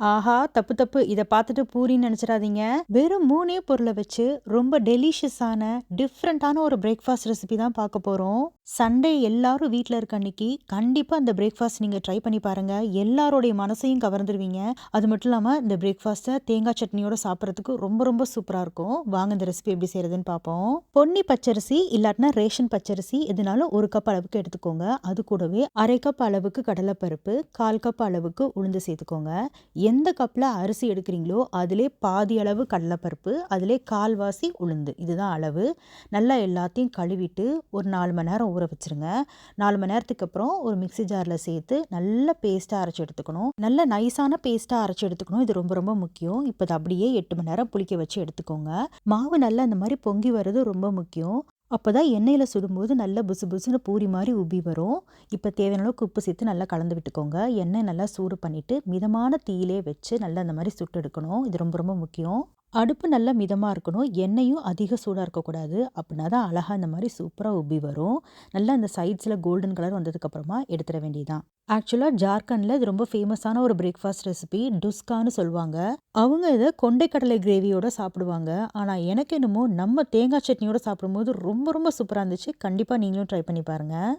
ஆஹா! தப்பு தப்பு. இத பார்த்துட்டு பூரின்னு நெனச்சிராதீங்க. வெறும் 3 பொருள வச்சு ரொம்ப டெலிஷியஸான, டிஃப்ரெண்ட்டான ஒரு பிரேக்ஃபாஸ்ட் ரெசிபி தான் பார்க்க போறோம். சண்டே எல்லாரும் வீட்ல இருக்க அன்னைக்கு, கண்டிப்பா இந்த பிரேக்ஃபாஸ்ட் நீங்க ட்ரை பண்ணி பாருங்க. எல்லாருடைய மனசையும் கவர்ந்துருவீங்க. அது மட்டும் இல்லாம இந்த பிரேக்ஃபாஸ்ட்ட தேங்காய் சட்னியோட சாப்பிடுறதுக்கு ரொம்ப ரொம்ப சூப்பரா இருக்கும். வாங்க இந்த ரெசிபி எப்படி செய்றதுன்னு பார்ப்போம். பொன்னி பச்சரிசி இல்லாட்டினா ரேஷன் பச்சரிசி எதுனாலும் 1 கப் அளவுக்கு எடுத்துக்கோங்க. அது கூடவே 1/2 கப் அளவுக்கு கடலைப்பருப்பு, 1/4 கப் அளவுக்கு உளுந்து சேர்த்துக்கோங்க. எந்த கப்பில் அரிசி எடுக்கிறீங்களோ அதிலே பாதி அளவு கடலைப்பருப்பு, அதிலே கால்வாசி உளுந்து. இதுதான் அளவு. நல்லா எல்லாத்தையும் கழுவிட்டு ஒரு 4 மணி நேரம் ஊற வச்சுருங்க. 4 மணி நேரத்துக்கு அப்புறம் ஒரு மிக்ஸி ஜாரில் சேர்த்து நல்ல பேஸ்ட்டாக அரைச்சி எடுத்துக்கணும். நல்ல நைஸான பேஸ்ட்டாக அரைச்சி எடுத்துக்கணும். இது ரொம்ப ரொம்ப முக்கியம். இப்போ அது அப்படியே 8 மணி நேரம் புளிக்க வச்சு எடுத்துக்கோங்க. மாவு நல்லா இந்த மாதிரி பொங்கி வர்றது ரொம்ப முக்கியம். அப்பதான் எண்ணெயில சுடும்போது நல்லா புசு புசுன்னு பூரி மாதிரி உப்பி வரும். இப்போ தேவையான அளவுக்கு உப்பு சேர்த்து நல்லா கலந்து விட்டுக்கோங்க. எண்ணெய் நல்லா சூடு பண்ணிட்டு மிதமான தீயிலே வச்சு நல்லா அந்த மாதிரி சுட்டு எடுக்கணும். இது ரொம்ப ரொம்ப முக்கியம். அடுப்பு நல்லா மிதமாக இருக்கணும். எண்ணெயும் அதிக சூடாக இருக்கக்கூடாது. அப்படின்னா தான் அழகாக இந்த மாதிரி சூப்பராக உப்பி வரும். நல்லா இந்த சைட்ஸில் கோல்டன் கலர் வந்ததுக்கப்புறமா எடுத்துட வேண்டியதான். ஆக்சுவலாக ஜார்க்கண்டில் இது ரொம்ப ஃபேமஸான ஒரு பிரேக்ஃபாஸ்ட் ரெசிபி டுஸ்கான்னு சொல்லுவாங்க. அவங்க இதை கொண்டைக்கடலை கிரேவியோட சாப்பிடுவாங்க. ஆனால் எனக்கு என்னமோ நம்ம தேங்காய் சட்னியோட சாப்பிடும்போது ரொம்ப ரொம்ப சூப்பராக இருந்துச்சு. கண்டிப்பாக நீங்களும் ட்ரை பண்ணி பாருங்கள்.